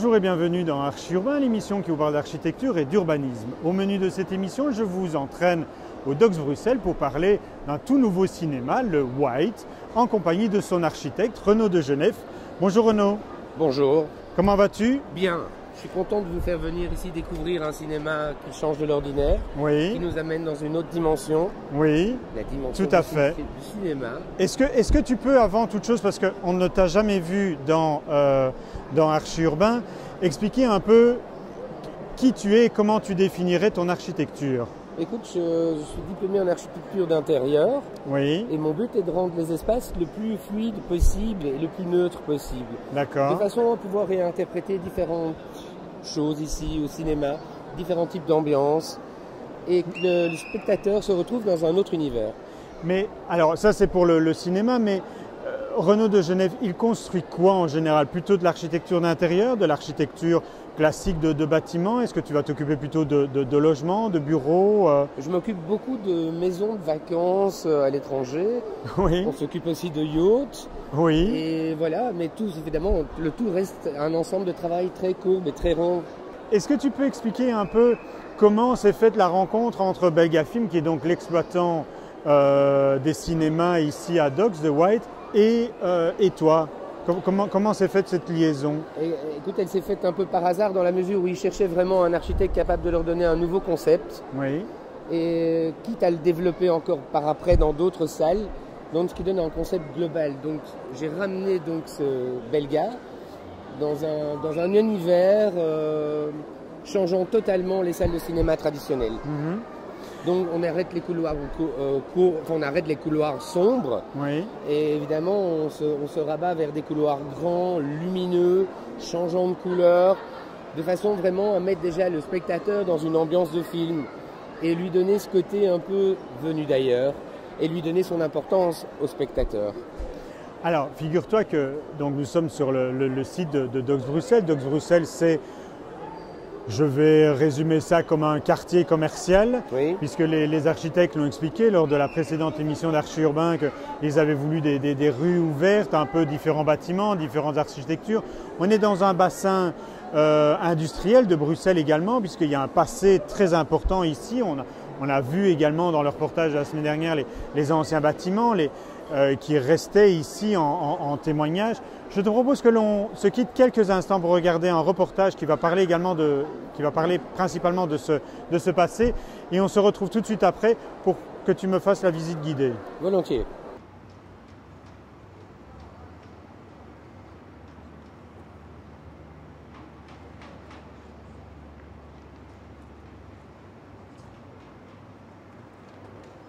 Bonjour et bienvenue dans Archi Urbain, l'émission qui vous parle d'architecture et d'urbanisme. Au menu de cette émission, je vous entraîne au Docks Bruxelles pour parler d'un tout nouveau cinéma, le White, en compagnie de son architecte Renaud de Genève. Bonjour Renaud. Bonjour. Comment vas-tu? Bien. Je suis content de vous faire venir ici découvrir un cinéma qui change de l'ordinaire, Oui. qui nous amène dans une autre dimension. Oui. La dimension Tout à fait. du cinéma. Est-ce que tu peux, avant toute chose, parce qu'on ne t'a jamais vu dans Archi Urbain, expliquer un peu qui tu es et comment tu définirais ton architecture? Écoute, je suis diplômé en architecture d'intérieur Oui. et mon but est de rendre les espaces le plus fluide possible et le plus neutre possible. De D'accord. façon à pouvoir réinterpréter différentes choses ici au cinéma, différents types d'ambiance et que le spectateur se retrouve dans un autre univers. Mais alors ça c'est pour le cinéma, mais Renaud de Genève, il construit quoi en général? Plutôt de l'architecture d'intérieur, de l'architecture classique de bâtiments? Est-ce que tu vas t'occuper plutôt de logements, de bureaux? Je m'occupe beaucoup de maisons de vacances à l'étranger. Oui, On s'occupe aussi de yachts. oui. Et voilà, mais tout, évidemment, le tout reste un ensemble de travail très court mais très rond. Est-ce que tu peux expliquer un peu comment s'est faite la rencontre entre Belgafilm, qui est donc l'exploitant des cinémas ici à Docks, de White, et toi? Comment s'est faite cette liaison? Écoute, elle s'est faite un peu par hasard dans la mesure où ils cherchaient vraiment un architecte capable de leur donner un nouveau concept. Oui, Et quitte à le développer encore par après dans d'autres salles, donc ce qui donne un concept global. Donc j'ai ramené donc ce Belga dans un univers changeant totalement les salles de cinéma traditionnelles. Donc on arrête les couloirs on arrête les couloirs sombres oui. et évidemment on se rabat vers des couloirs grands, lumineux, changeant de couleur, de façon vraiment à mettre déjà le spectateur dans une ambiance de film et lui donner ce côté un peu venu d'ailleurs et lui donner son importance au spectateur. Alors, figure-toi que donc, nous sommes sur le site de Docks Bruxelles. Docks Bruxelles, c'est, je vais résumer ça comme un quartier commercial, Oui. puisque les architectes l'ont expliqué lors de la précédente émission d'Archi Urbain qu'ils avaient voulu des rues ouvertes, un peu différents bâtiments, différentes architectures. On est dans un bassin industriel de Bruxelles également, puisqu'il y a un passé très important ici. On a vu également dans le reportage de la semaine dernière les anciens bâtiments, qui restaient ici en témoignage. Je te propose que l'on se quitte quelques instants pour regarder un reportage qui va parler principalement de ce passé, et on se retrouve tout de suite après pour que tu me fasses la visite guidée. Volontiers.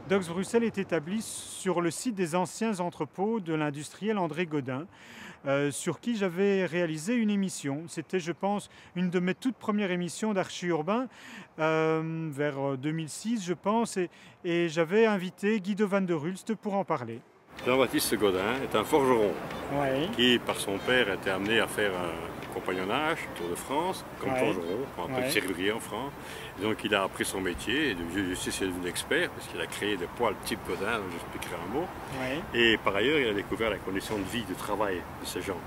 Docks Bruxelles est établi sur le site des anciens entrepôts de l'industriel André Gaudin, sur qui j'avais réalisé une émission. C'était, je pense, une de mes toutes premières émissions d'Archi Urbain, vers 2006, je pense, et j'avais invité Guido van der Hulst pour en parler. Jean-Baptiste Gaudin est un forgeron Oui. qui, par son père, a été amené à faire un compagnonnage, Tour de France, comme forgeron, un peu de serrurier en France. Et donc il a appris son métier, et de justice il est devenu expert, parce qu'il a créé des poêles type Gaudin, dont j'expliquerai un mot. Oui. Et par ailleurs, il a découvert la condition de vie, de travail de ces gens.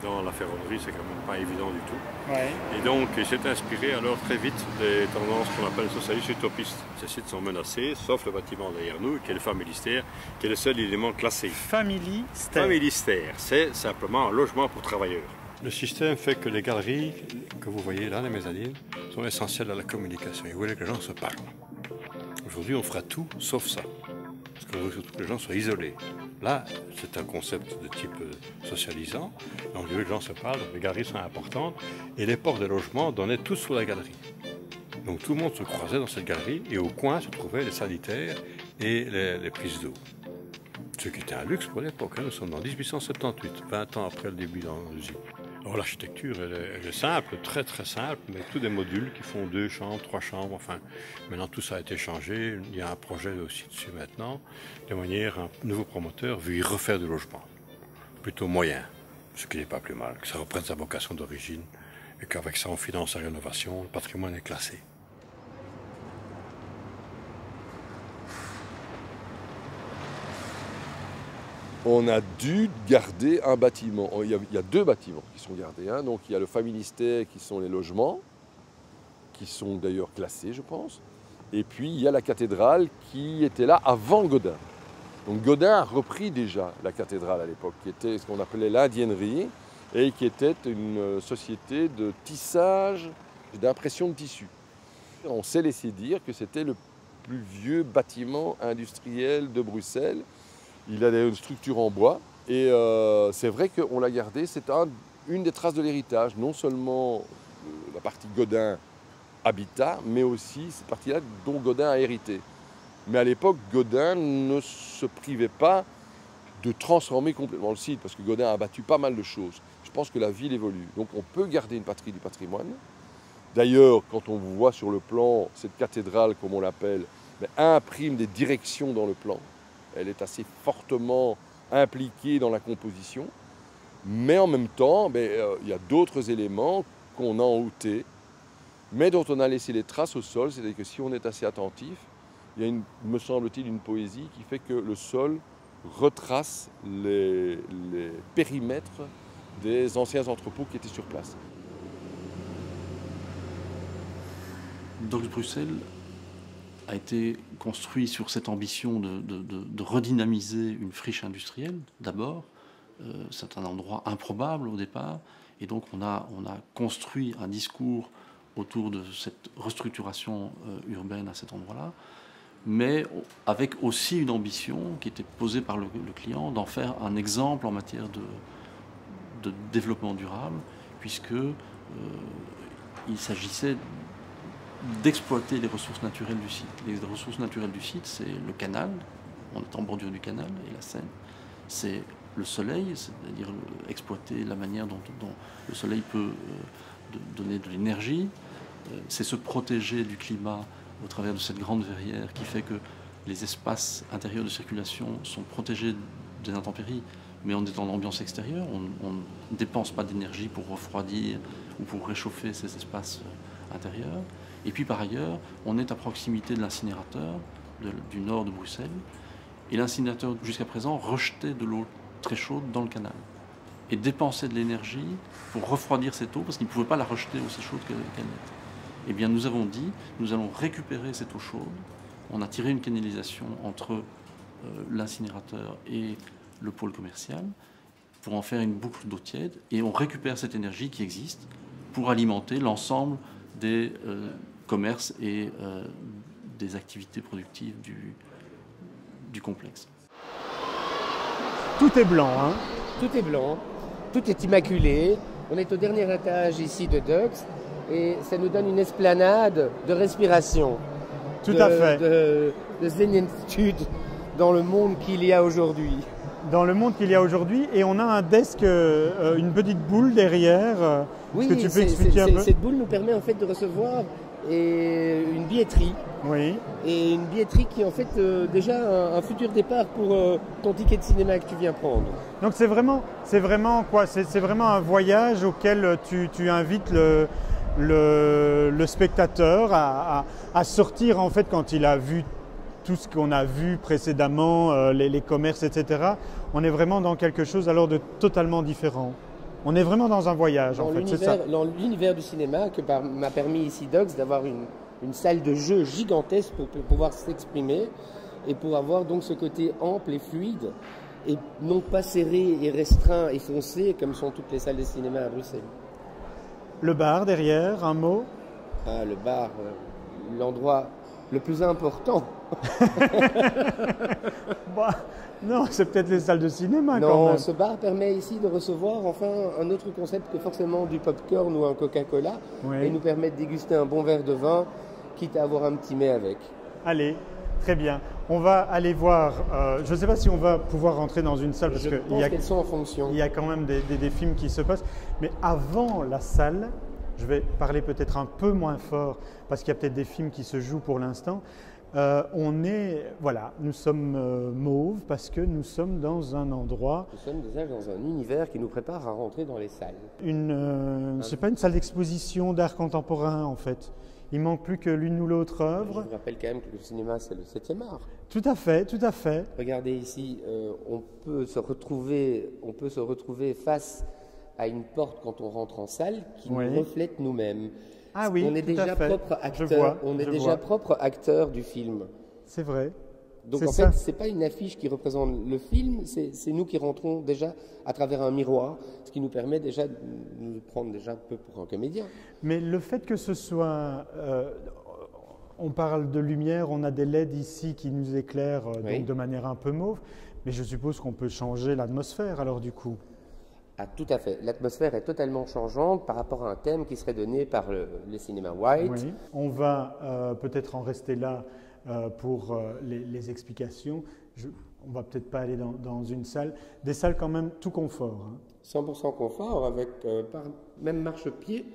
Dans la ferronnerie, c'est quand même pas évident du tout. Oui. Et donc, il s'est inspiré alors très vite des tendances qu'on appelle socialistes utopistes. Ces sites sont menacés, sauf le bâtiment derrière nous, qui est le Familistère, qui est le seul élément classé. Familistère, c'est simplement un logement pour travailleurs. Le système fait que les galeries que vous voyez là, les mezzanines, sont essentielles à la communication. Ils voulaient que les gens se parlent. Aujourd'hui, on fera tout sauf ça. Parce qu'on veut surtout que les gens soient isolés. Là, c'est un concept de type socialisant. Donc, les gens se parlent, les galeries sont importantes. Et les portes de logement donnaient tous sur la galerie. Donc, tout le monde se croisait dans cette galerie. Et au coin se trouvaient les sanitaires et les prises d'eau. Ce qui était un luxe pour l'époque. Nous sommes en 1878, 20 ans après le début de l'usine. Alors l'architecture, elle est simple, très très simple, mais tous des modules qui font 2 chambres, 3 chambres, enfin, maintenant tout ça a été changé, il y a un projet aussi dessus maintenant, de manière un nouveau promoteur veut y refaire du logement, plutôt moyen, ce qui n'est pas plus mal, que ça reprenne sa vocation d'origine, et qu'avec ça on finance la rénovation, le patrimoine est classé. on a dû garder un bâtiment. Il y a deux bâtiments qui sont gardés. Hein. Donc il y a le Familistère qui sont les logements, qui sont d'ailleurs classés, je pense. Et puis il y a la cathédrale qui était là avant Gaudin. Donc Gaudin a repris déjà la cathédrale à l'époque, qui était ce qu'on appelait l'indiennerie, et qui était une société de tissage, d'impression de tissu. On s'est laissé dire que c'était le plus vieux bâtiment industriel de Bruxelles. Il avait une structure en bois, et c'est vrai qu'on l'a gardé. C'est une des traces de l'héritage, non seulement la partie Gaudin habitat, mais aussi cette partie-là dont Gaudin a hérité. Mais à l'époque, Gaudin ne se privait pas de transformer complètement le site, parce que Gaudin a bâti pas mal de choses. Je pense que la ville évolue. Donc on peut garder une patrie du patrimoine. D'ailleurs, quand on voit sur le plan, cette cathédrale, comme on l'appelle, imprime des directions dans le plan. Elle est assez fortement impliquée dans la composition. Mais en même temps, il y a d'autres éléments qu'on a enhoutés, mais dont on a laissé les traces au sol. C'est-à-dire que si on est assez attentif, il y a, me semble-t-il, une poésie qui fait que le sol retrace les périmètres des anciens entrepôts qui étaient sur place. Docks Bruxelles a été construit sur cette ambition de redynamiser une friche industrielle, d'abord. C'est un endroit improbable au départ, et donc on a construit un discours autour de cette restructuration urbaine à cet endroit-là, mais avec aussi une ambition qui était posée par le client d'en faire un exemple en matière de développement durable, puisque il s'agissait d'exploiter les ressources naturelles du site. Les ressources naturelles du site, c'est le canal, on est en bordure du canal et la Seine, c'est le soleil, c'est-à-dire exploiter la manière dont le soleil peut donner de l'énergie, c'est se protéger du climat au travers de cette grande verrière qui fait que les espaces intérieurs de circulation sont protégés des intempéries, mais on est dans l'ambiance extérieure, on ne dépense pas d'énergie pour refroidir ou pour réchauffer ces espaces intérieurs. Et puis par ailleurs, on est à proximité de l'incinérateur du nord de Bruxelles, et l'incinérateur jusqu'à présent rejetait de l'eau très chaude dans le canal et dépensait de l'énergie pour refroidir cette eau parce qu'il ne pouvait pas la rejeter aussi chaude qu'elle n'était. Eh bien, nous avons dit, nous allons récupérer cette eau chaude. On a tiré une canalisation entre l'incinérateur et le pôle commercial pour en faire une boucle d'eau tiède, et on récupère cette énergie qui existe pour alimenter l'ensemble des commerces et des activités productives du complexe. Tout est blanc, hein? Tout est blanc, tout est immaculé. On est au dernier étage ici de Docks, et ça nous donne une esplanade de respiration. Tout à fait. De zénitude dans le monde qu'il y a aujourd'hui. Dans le monde qu'il y a aujourd'hui, et on a un desk, une petite boule derrière. Oui, est-ce que tu peux expliquer un peu? Cette boule nous permet en fait de recevoir une billetterie. Oui. Et une billetterie qui est en fait déjà un futur départ pour ton ticket de cinéma que tu viens prendre. Donc c'est vraiment quoi? C'est vraiment un voyage auquel tu invites le spectateur à sortir en fait quand il a vu tout ce qu'on a vu précédemment, les commerces, etc. On est vraiment dans quelque chose alors de totalement différent. On est vraiment dans un voyage, en fait, c'est ça. Dans l'univers du cinéma que m'a permis ici Docks d'avoir une salle de jeu gigantesque pour pouvoir s'exprimer et pour avoir donc ce côté ample et fluide et non pas serré et restreint et foncé comme sont toutes les salles de cinéma à Bruxelles. Le bar derrière, un mot? Ah, le bar, l'endroit le plus important. Bah, non, c'est peut-être les salles de cinéma quand Non, même. ce bar permet ici de recevoir enfin un autre concept que forcément du popcorn ou un Coca-Cola, Oui. et nous permet de déguster un bon verre de vin, quitte à avoir un petit mets avec. Allez, très bien. On va aller voir, je ne sais pas si on va pouvoir rentrer dans une salle, parce Je pense qu'elles sont en fonction. il y a quand même des films qui se passent. Mais avant la salle, je vais parler peut-être un peu moins fort, parce qu'il y a peut-être des films qui se jouent pour l'instant. Nous sommes mauves parce que nous sommes dans un endroit. Nous sommes déjà dans un univers qui nous prépare à rentrer dans les salles. C'est pas une salle d'exposition d'art contemporain en fait. Il manque plus que l'une ou l'autre Je œuvre. vous rappelle quand même que le cinéma, c'est le 7e art. Tout à fait, tout à fait. Regardez ici, on peut se retrouver face à une porte quand on rentre en salle qui Oui. nous reflète nous-mêmes. Ah oui, on est tout à déjà fait. propre Je acteur. vois, On est je déjà vois. propre acteur du film. C'est vrai. Donc C'est en ça. fait, c'est pas une affiche qui représente le film, c'est nous qui rentrons déjà à travers un miroir, ce qui nous permet déjà de nous prendre déjà un peu pour un comédien. Mais le fait que ce soit... on parle de lumière, on a des LED ici qui nous éclairent Oui. donc de manière un peu mauve, mais je suppose qu'on peut changer l'atmosphère alors du coup. Ah, tout à fait. L'atmosphère est totalement changeante par rapport à un thème qui serait donné par le cinéma white. Oui. On va peut-être en rester là pour les explications. On va peut-être pas aller dans une salle. Des salles quand même tout confort. Hein. 100% confort avec même marche-pied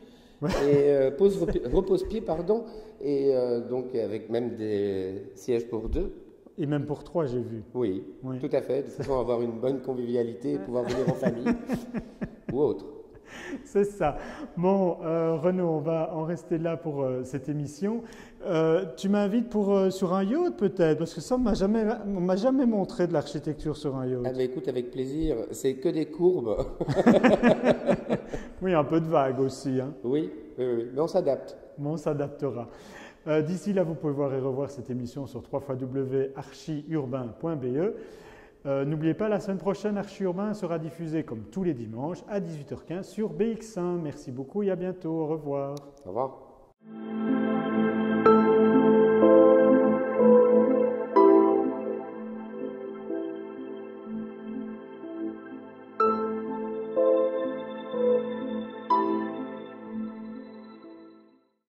et repose-pied, pardon, et donc avec même des sièges pour deux. Et même pour 3, j'ai vu. Oui, Oui. tout à fait, de façon à avoir une bonne convivialité et pouvoir venir en famille ou autre. C'est ça. Bon, Renaud, on va en rester là pour cette émission. Tu m'invites sur un yacht peut-être, parce que ça, on m'a jamais montré de l'architecture sur un yacht. Ah bah écoute, avec plaisir, c'est que des courbes. Oui, un peu de vague aussi. Hein. Oui, mais on s'adapte. Bon, on s'adaptera. D'ici là, vous pouvez voir et revoir cette émission sur www.archiurbain.be. N'oubliez pas, la semaine prochaine, Archi Urbain sera diffusé comme tous les dimanches à 18h15 sur BX1. Merci beaucoup et à bientôt. Au revoir. Au revoir.